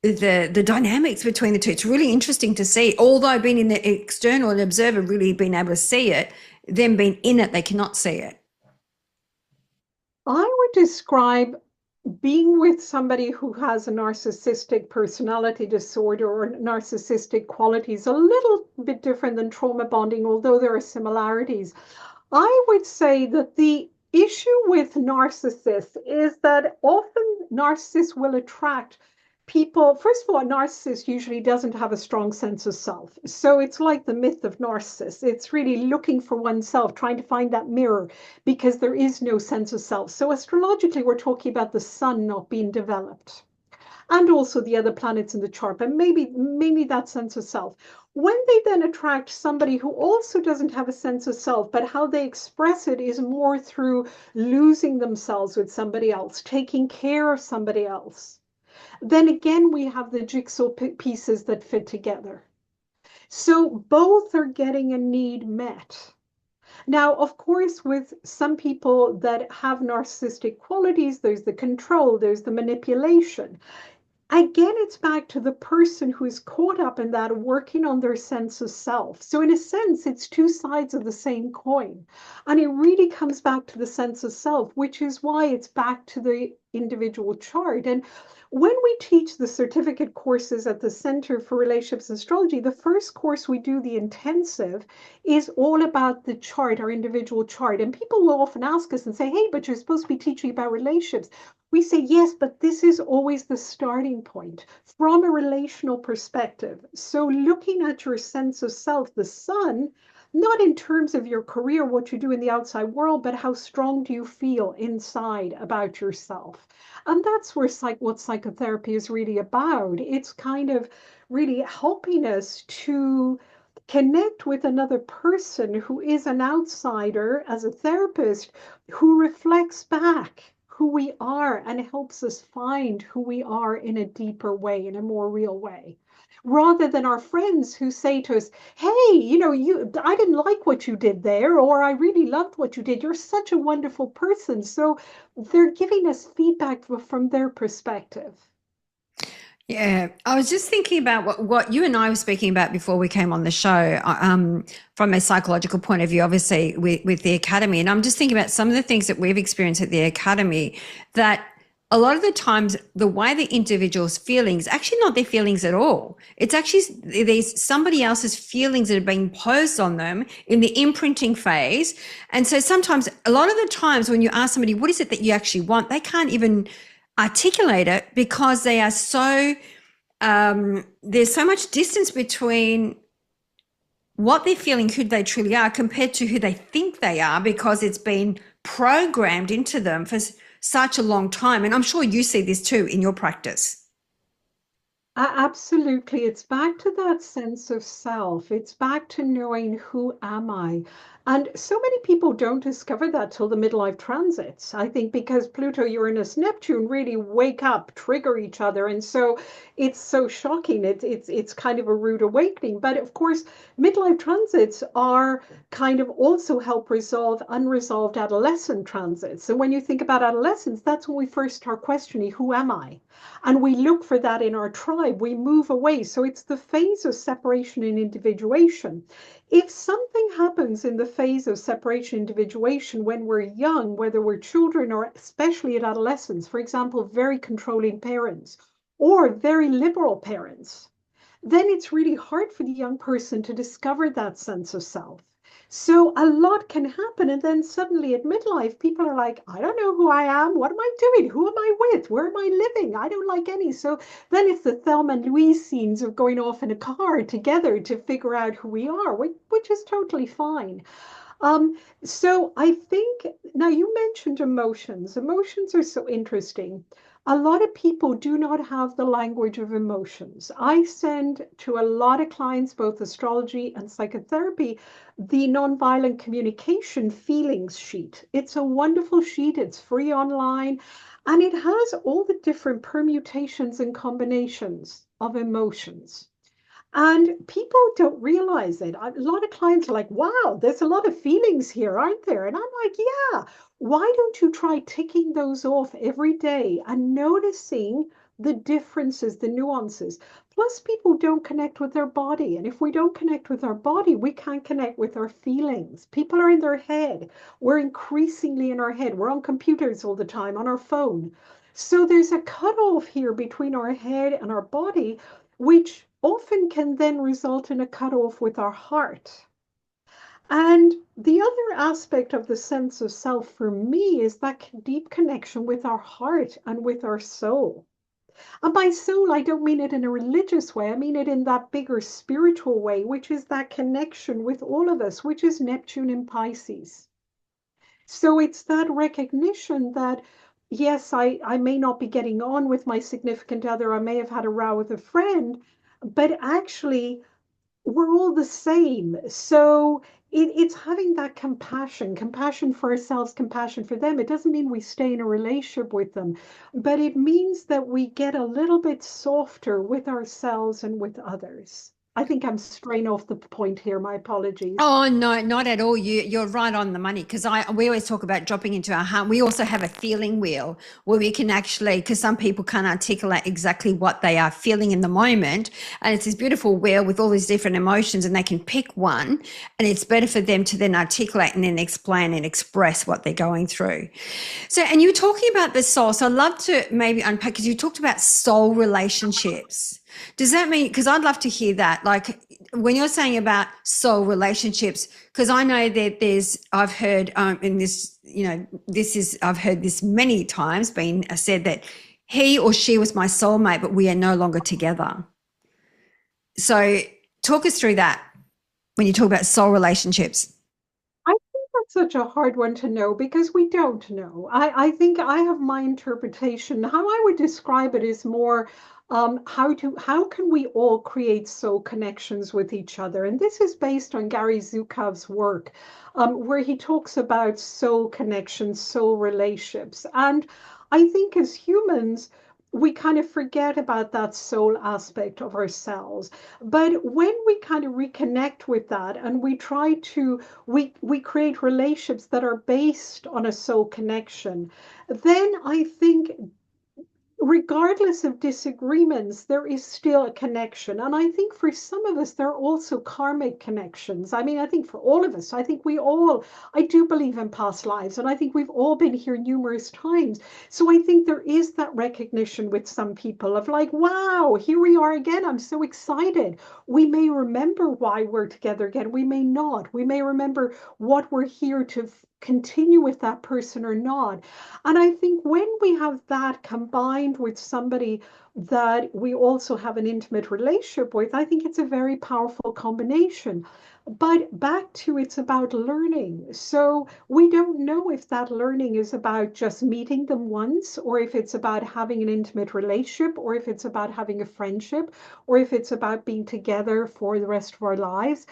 the dynamics between the two. It's really interesting to see, although being in the external and observer, really being able to see it, them being in it, they cannot see it. I would describe being with somebody who has a narcissistic personality disorder or narcissistic qualities a little bit different than trauma bonding, although there are similarities. I would say that the issue with narcissists is that often narcissists will attract people. First of all, a narcissist usually doesn't have a strong sense of self. So it's like the myth of Narcissus. It's really looking for oneself, trying to find that mirror because there is no sense of self. So astrologically, we're talking about the sun not being developed and also the other planets in the chart, but maybe mainly that sense of self. When they then attract somebody who also doesn't have a sense of self, but how they express it is more through losing themselves with somebody else, taking care of somebody else, then again, we have the jigsaw pieces that fit together. So both are getting a need met. Now, of course, with some people that have narcissistic qualities, there's the control, there's the manipulation. Again, it's back to the person who's caught up in that, working on their sense of self. So in a sense, it's two sides of the same coin. And it really comes back to the sense of self, which is why it's back to the individual chart. And when we teach the certificate courses at the Center for Relationships and Astrology, the first course we do, the intensive, is all about the chart, our individual chart. And people will often ask us and say, hey, but you're supposed to be teaching about relationships. We say, yes, but this is always the starting point from a relational perspective. So looking at your sense of self, the sun, not in terms of your career, what you do in the outside world, but how strong do you feel inside about yourself? And that's where what psychotherapy is really about. It's kind of really helping us to connect with another person who is an outsider as a therapist who reflects back who we are and helps us find who we are in a deeper way, in a more real way, rather than our friends who say to us, hey, I didn't like what you did there, or I really loved what you did. You're such a wonderful person. So they're giving us feedback from their perspective. Yeah, I was just thinking about what you and I were speaking about before we came on the show, from a psychological point of view, obviously with the academy. And I'm just thinking about some of the things that we've experienced at the academy, that a lot of the times the way the individual's feelings, actually not their feelings at all. It's actually there's somebody else's feelings that are being imposed on them in the imprinting phase. And so sometimes, a lot of the times when you ask somebody, what is it that you actually want? They can't even articulate it because they are so there's so much distance between what they're feeling, who they truly are, compared to who they think they are, because it's been programmed into them for such a long time. And I'm sure you see this too in your practice. Absolutely. It's back to that sense of self. It's back to knowing, who am I? And so many people don't discover that till the midlife transits. I think because Pluto, Uranus, Neptune really wake up, trigger each other. And so it's so shocking. It's kind of a rude awakening. But of course, midlife transits are kind of also help resolve unresolved adolescent transits. And when you think about adolescence, that's when we first start questioning, who am I? And we look for that in our tribe. We move away. So it's the phase of separation and individuation. If something happens in the phase of separation individuation when we're young, whether we're children or especially at adolescence, for example, very controlling parents or very liberal parents, then it's really hard for the young person to discover that sense of self. So a lot can happen. And then suddenly at midlife, people are like, I don't know who I am. What am I doing? Who am I with? Where am I living? I don't like any. So then it's the Thelma and Louise scenes of going off in a car together to figure out who we are, which is totally fine. So I think now you mentioned emotions. Emotions are so interesting. A lot of people do not have the language of emotions. I send to a lot of clients, both astrology and psychotherapy, the nonviolent communication feelings sheet. It's a wonderful sheet. It's free online, and it has all the different permutations and combinations of emotions. And people don't realize it. A lot of clients are like, wow, there's a lot of feelings here, aren't there? And I'm like, yeah, why don't you try ticking those off every day and noticing the differences, the nuances? Plus, people don't connect with their body. And if we don't connect with our body, we can't connect with our feelings. People are in their head. We're increasingly in our head. We're on computers all the time, on our phone. So there's a cutoff here between our head and our body, which often can then result in a cutoff with our heart. And the other aspect of the sense of self for me is that deep connection with our heart and with our soul. And by soul, I don't mean it in a religious way. I mean it in that bigger spiritual way, which is that connection with all of us, which is Neptune in Pisces. So it's that recognition that, yes, I may not be getting on with my significant other. I may have had a row with a friend, but actually, we're all the same. So it's having that compassion for ourselves, compassion for them. It doesn't mean we stay in a relationship with them, but it means that we get a little bit softer with ourselves and with others. I think I'm straying off the point here. My apologies. Oh no, not at all. You're right on the money because I we always talk about dropping into our heart. We also have a feeling wheel where we can actually, because some people can't articulate exactly what they are feeling in the moment, and it's this beautiful wheel with all these different emotions, and they can pick one, and it's better for them to then articulate and then explain and express what they're going through. So, and you were talking about the soul. So I'd love to maybe unpack because you talked about soul relationships. Does that mean, because I'd love to hear that, like when you're saying about soul relationships, because I know that I've heard in this, I've heard this many times being said that he or she was my soulmate, but we are no longer together. So talk us through that when you talk about soul relationships. I think that's such a hard one to know because we don't know. I think I have my interpretation. How I would describe it is more how can we all create soul connections with each other? And this is based on Gary Zukav's work, where he talks about soul connections, soul relationships. And I think as humans, we kind of forget about that soul aspect of ourselves. But when we kind of reconnect with that and we try to, we create relationships that are based on a soul connection, then I think regardless of disagreements, there is still a connection. And I think for some of us, there are also karmic connections. I mean, I think for all of us, I do believe in past lives, and I think we've all been here numerous times. So I think there is that recognition with some people of like, wow, here we are again. I'm so excited. We may remember why we're together again. We may not. We may remember what we're here to continue with that person or not. And I think when we have that combined with somebody that we also have an intimate relationship with, I think it's a very powerful combination. But back to it's about learning. So we don't know if that learning is about just meeting them once, or if it's about having an intimate relationship, or if it's about having a friendship, or if it's about being together for the rest of our lives.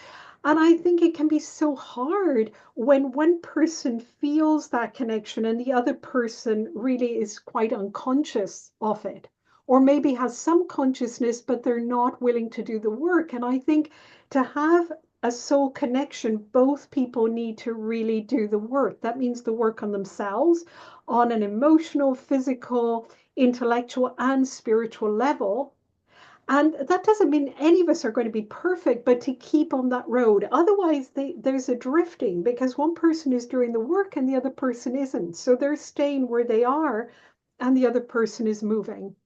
And I think it can be so hard when one person feels that connection and the other person really is quite unconscious of it, or maybe has some consciousness, but they're not willing to do the work. And I think to have a soul connection, both people need to really do the work. That means the work on themselves on an emotional, physical, intellectual, and spiritual level. And that doesn't mean any of us are going to be perfect, but to keep on that road. Otherwise, there's a drifting because one person is doing the work and the other person isn't. So they're staying where they are and the other person is moving.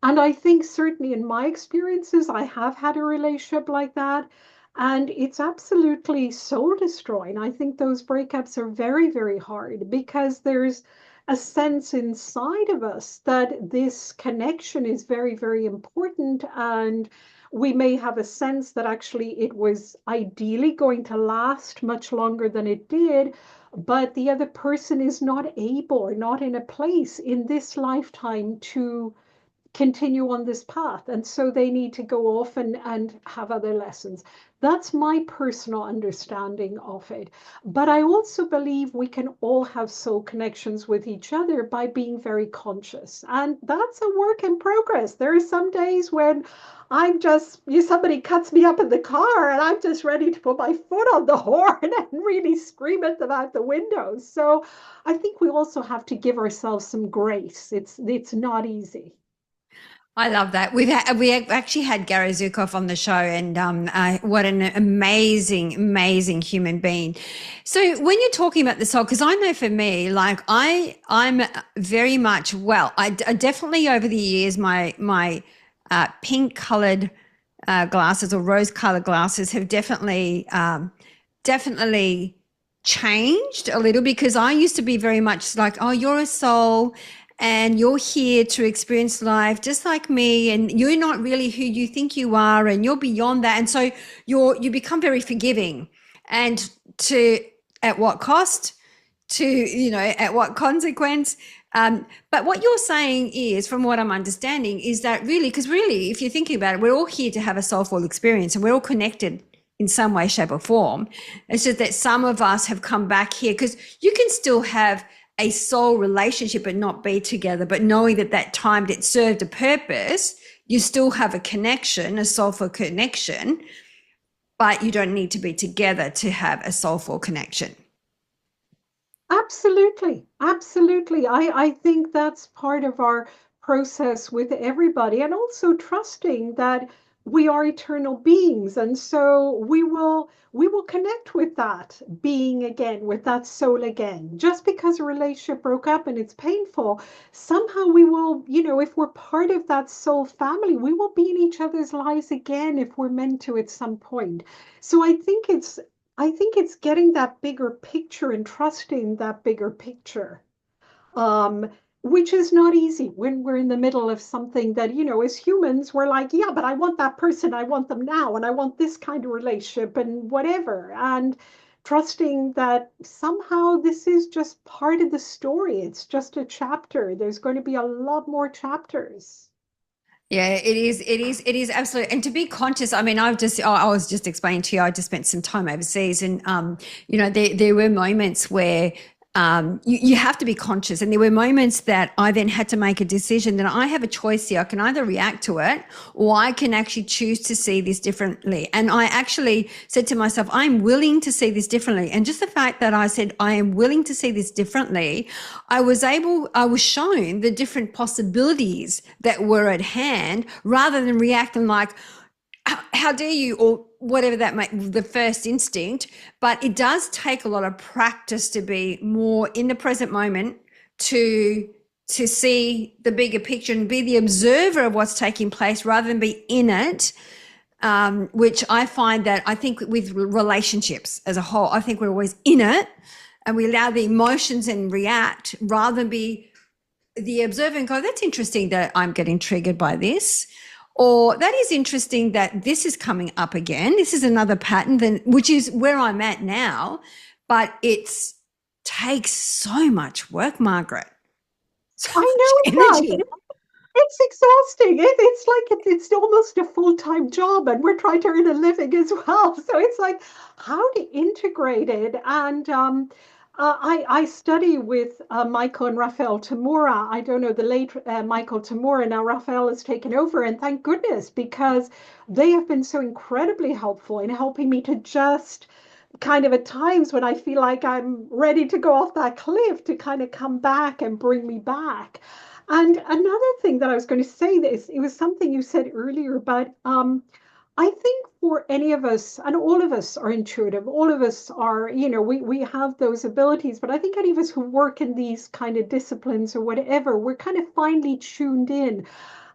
And I think certainly in my experiences, I have had a relationship like that. And it's absolutely soul destroying. I think those breakups are very, very hard because there's a sense inside of us that this connection is very, very important. And we may have a sense that actually it was ideally going to last much longer than it did, but the other person is not able or not in a place in this lifetime to continue on this path. And so they need to go off and have other lessons. That's my personal understanding of it. But I also believe we can all have soul connections with each other by being very conscious. And that's a work in progress. There are some days when somebody cuts me up in the car and I'm just ready to put my foot on the horn and really scream at them out the window. So I think we also have to give ourselves some grace. It's not easy. I love that. We have actually had Gary Zukov on the show, and what an amazing human being. So when you're talking about the soul, because I know for me, like I'm very much I definitely over the years my pink colored glasses or rose colored glasses have definitely changed a little, because I used to be very much like, oh, you're a soul and you're here to experience life just like me, and you're not really who you think you are, and you're beyond that. And so you become very forgiving, and to at what cost, to at what consequence. But what you're saying is, from what I'm understanding, is that really, because really if you're thinking about it, we're all here to have a soulful experience, and we're all connected in some way, shape or form. It's just that some of us have come back here, because you can still have a soul relationship and not be together, but knowing that time it served a purpose, you still have a connection, a soulful connection, but you don't need to be together to have a soulful connection. Absolutely. Absolutely. I think that's part of our process with everybody, and also trusting that we are eternal beings. And so we will connect with that being again, with that soul again. Just because a relationship broke up and it's painful, somehow we will, if we're part of that soul family, we will be in each other's lives again if we're meant to at some point. So I think it's getting that bigger picture and trusting that bigger picture, um, which is not easy when we're in the middle of something that, as humans, we're like, yeah, but I want that person, I want them now, and I want this kind of relationship and whatever. And trusting that somehow this is just part of the story. It's just a chapter. There's going to be a lot more chapters. Yeah, it is absolutely. And to be conscious, I mean, I was just explaining to you, I just spent some time overseas, and there were moments where you have to be conscious. And there were moments that I then had to make a decision that I have a choice here. I can either react to it, or I can actually choose to see this differently. And I actually said to myself, I'm willing to see this differently. And just the fact that I said, I am willing to see this differently, I was shown the different possibilities that were at hand, rather than reacting like, how dare you, or whatever that might, the first instinct. But it does take a lot of practice to be more in the present moment, to see the bigger picture and be the observer of what's taking place rather than be in it. Which I find that, I think with relationships as a whole, I think we're always in it, and we allow the emotions and react rather than be the observer and go, that's interesting that I'm getting triggered by this. Or that is interesting that this is coming up again. This is another pattern, which is where I'm at now. But it takes so much work, Margaret. So I much know it energy. does. It's exhausting. It's like it's almost a full-time job, and we're trying to earn a living as well. So it's like how to integrate it. And I study with Michael and Raphael Tamura. I don't know the late Michael Tamura. Now Raphael has taken over, and thank goodness, because they have been so incredibly helpful in helping me to just kind of at times when I feel like I'm ready to go off that cliff, to kind of come back and bring me back. And another thing that I was going to say, this it was something you said earlier, but I think for any of us, and all of us are intuitive, all of us are, we have those abilities, but I think any of us who work in these kind of disciplines or whatever, we're kind of finely tuned in.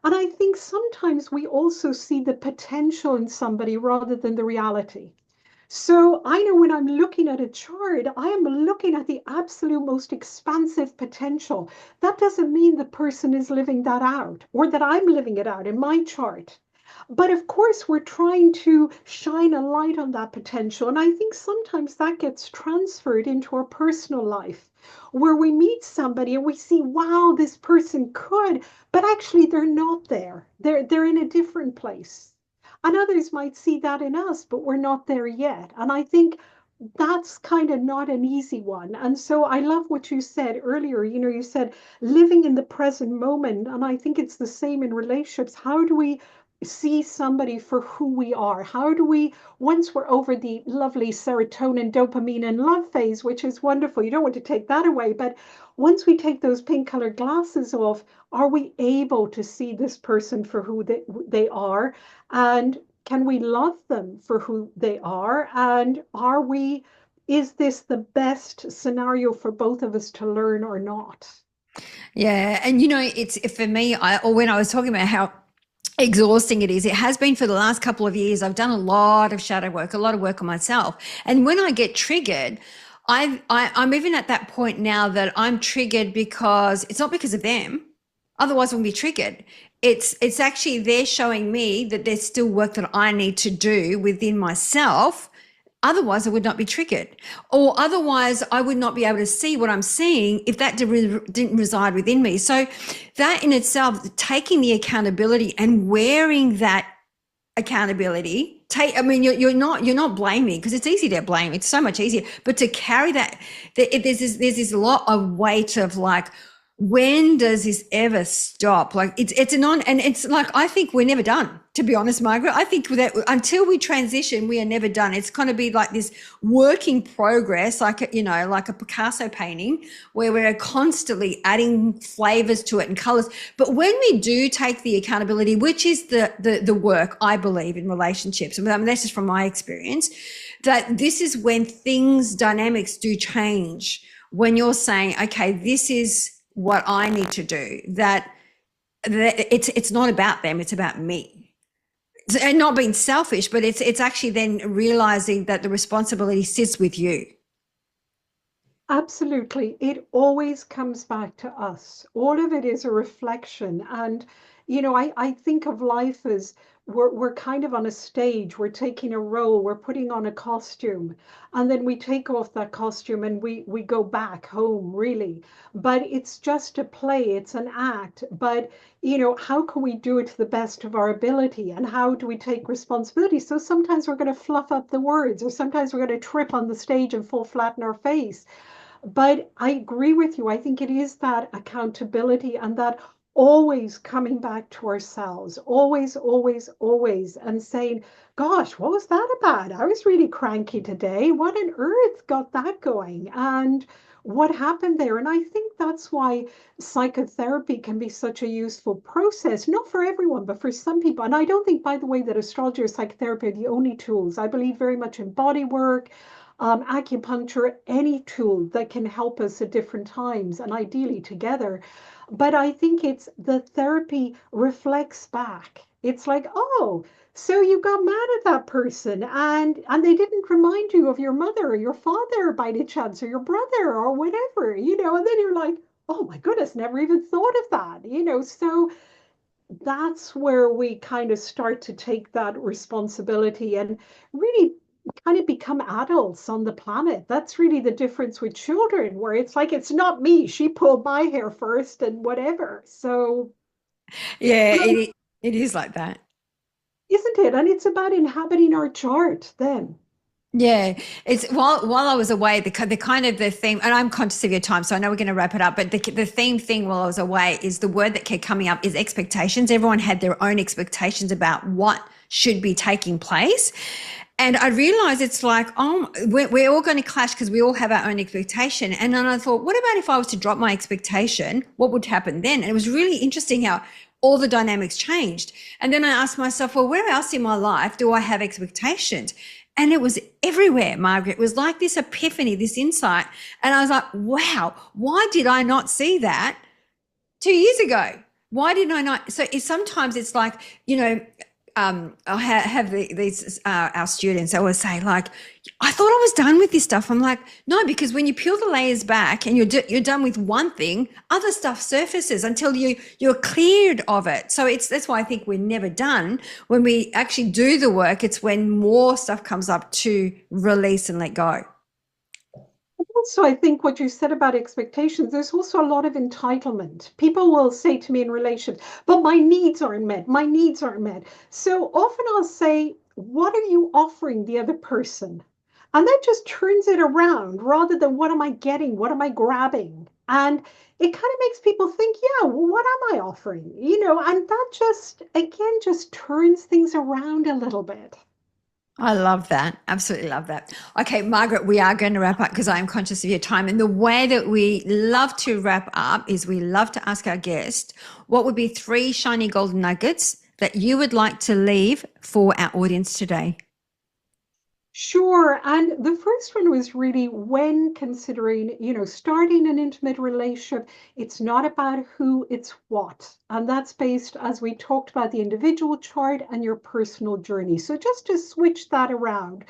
And I think sometimes we also see the potential in somebody rather than the reality. So I know when I'm looking at a chart, I am looking at the absolute most expansive potential. That doesn't mean the person is living that out, or that I'm living it out in my chart. But of course, we're trying to shine a light on that potential. And I think sometimes that gets transferred into our personal life, where we meet somebody and we see, wow, this person could, but actually they're not there. They're in a different place. And others might see that in us, but we're not there yet. And I think that's kind of not an easy one. And so I love what you said earlier. You said living in the present moment. And I think it's the same in relationships. How do we see somebody for who we are? How do we, once we're over the lovely serotonin, dopamine, and love phase, which is wonderful, you don't want to take that away, but once we take those pink colored glasses off, are we able to see this person for who they are? And can we love them for who they are? And is this the best scenario for both of us to learn or not? Yeah. And, it's for me, or when I was talking about how exhausting it is, it has been for the last couple of years. I've done a lot of shadow work, a lot of work on myself. And when I get triggered, I'm even at that point now that I'm triggered because it's not because of them. Otherwise, I wouldn't be triggered. It's actually they're showing me that there's still work that I need to do within myself. Otherwise, I would not be triggered, or otherwise I would not be able to see what I'm seeing if that didn't reside within me. So that in itself, taking the accountability and wearing that accountability, you're not blaming, because it's easy to blame. It's so much easier, but to carry there's this lot of weight of like, when does this ever stop? Like and it's like, I think we're never done, to be honest, Margaret. I think that until we transition, we are never done. It's going to be like this working progress, like a Picasso painting, where we're constantly adding flavors to it and colors. But when we do take the accountability, which is the work, I believe, in relationships, I mean, that's just from my experience, that this is when dynamics do change. When you're saying, okay, this is what I need to do, that it's not about them, it's about me. And not being selfish, but it's actually then realizing that the responsibility sits with you. Absolutely. It always comes back to us. All of it is a reflection. And, I think of life as we're kind of on a stage, we're taking a role, we're putting on a costume, and then we take off that costume and we go back home, really. But it's just a play, it's an act. But, how can we do it to the best of our ability? And how do we take responsibility? So sometimes we're going to fluff up the words, or sometimes we're going to trip on the stage and fall flat in our face. But I agree with you. I think it is that accountability and that always coming back to ourselves, always, always, always, and saying, gosh, what was that about? I was really cranky today. What on earth got that going? And what happened there? And I think that's why psychotherapy can be such a useful process, not for everyone, but for some people. And I don't think, by the way, that astrology or psychotherapy are the only tools. I believe very much in body work, acupuncture, any tool that can help us at different times and ideally together. But I think it's the therapy reflects back. It's like, oh, so you got mad at that person and they didn't remind you of your mother or your father by any chance, or your brother or whatever, and then you're like, oh my goodness, never even thought of that. So that's where we kind of start to take that responsibility and really kind of become adults on the planet. That's really the difference with children, where it's like, it's not me, she pulled my hair first and whatever. So yeah, it is like that, isn't it? And it's about inhabiting our chart then. yeah. It's while I was away, the kind of the theme, and I'm conscious of your time, so I know we're going to wrap it up, but the theme thing while I was away is the word that kept coming up is expectations. Everyone had their own expectations about what should be taking place. And I realized it's like, oh, we're all going to clash because we all have our own expectation. And then I thought, what about if I was to drop my expectation? What would happen then? And it was really interesting how all the dynamics changed. And then I asked myself, well, where else in my life do I have expectations? And it was everywhere, Margaret. It was like this epiphany, this insight. And I was like, wow, why did I not see that 2 years ago? Why didn't I not? So sometimes it's like, I have these our students always say, like, I thought I was done with this stuff. I'm like, no, because when you peel the layers back and you're done with one thing, other stuff surfaces until you're cleared of it. So that's why I think we're never done. When we actually do the work, it's when more stuff comes up to release and let go. Also, I think what you said about expectations, there's also a lot of entitlement. People will say to me in relation, but my needs aren't met. My needs aren't met. So often I'll say, what are you offering the other person? And that just turns it around rather than what am I getting? What am I grabbing? And it kind of makes people think, yeah, well, what am I offering? And that just, again, just turns things around a little bit. I love that. Absolutely love that. Okay, Margaret, we are going to wrap up because I am conscious of your time. And the way that we love to wrap up is we love to ask our guest, what would be 3 shiny golden nuggets that you would like to leave for our audience today? Sure. And the first one was really when considering, starting an intimate relationship, it's not about who, it's what. And that's based, as we talked about, the individual chart and your personal journey. So just to switch that around.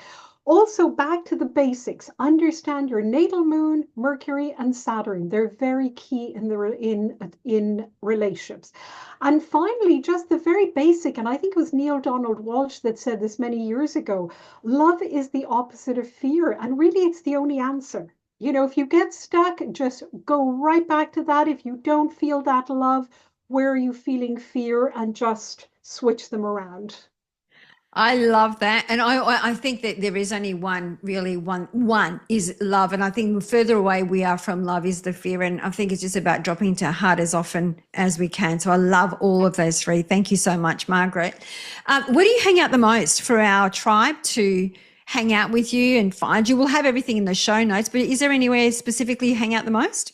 Also, back to the basics. Understand your natal moon, Mercury, and Saturn. They're very key in relationships. And finally, just the very basic, and I think it was Neil Donald Walsh that said this many years ago, love is the opposite of fear. And really, it's the only answer. If you get stuck, just go right back to that. If you don't feel that love, where are you feeling fear? And just switch them around. I love that. And I think that there is only one, really one is love. And I think the further away we are from love is the fear. And I think it's just about dropping into our heart as often as we can. So I love all of those 3. Thank you so much, Margaret. Where do you hang out the most for our tribe to hang out with you and find you? We'll have everything in the show notes, but is there anywhere specifically you hang out the most?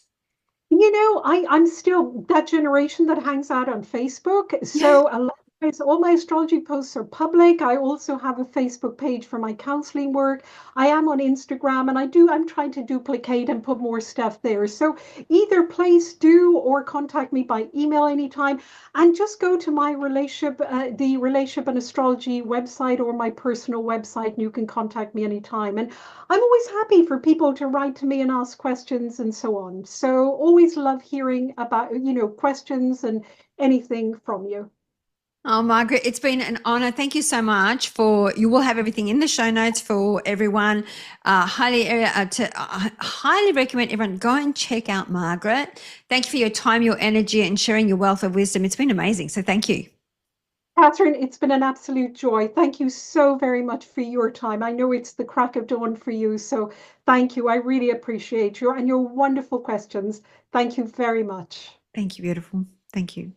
I'm still that generation that hangs out on Facebook. So a lot of times, all my astrology posts are public. I also have a Facebook page for my counseling work. I am on Instagram and I'm trying to duplicate and put more stuff there. So either place do or contact me by email anytime and just go to my the relationship and astrology website or my personal website and you can contact me anytime. And I'm always happy for people to write to me and ask questions and so on. So always love hearing about, questions and anything from you. Oh, Margaret, it's been an honor. Thank you so much you will have everything in the show notes for everyone. Highly recommend everyone go and check out Margaret. Thank you for your time, your energy and sharing your wealth of wisdom. It's been amazing. So thank you. Catherine, it's been an absolute joy. Thank you so very much for your time. I know it's the crack of dawn for you, so thank you. I really appreciate your wonderful questions. Thank you very much. Thank you, beautiful. Thank you.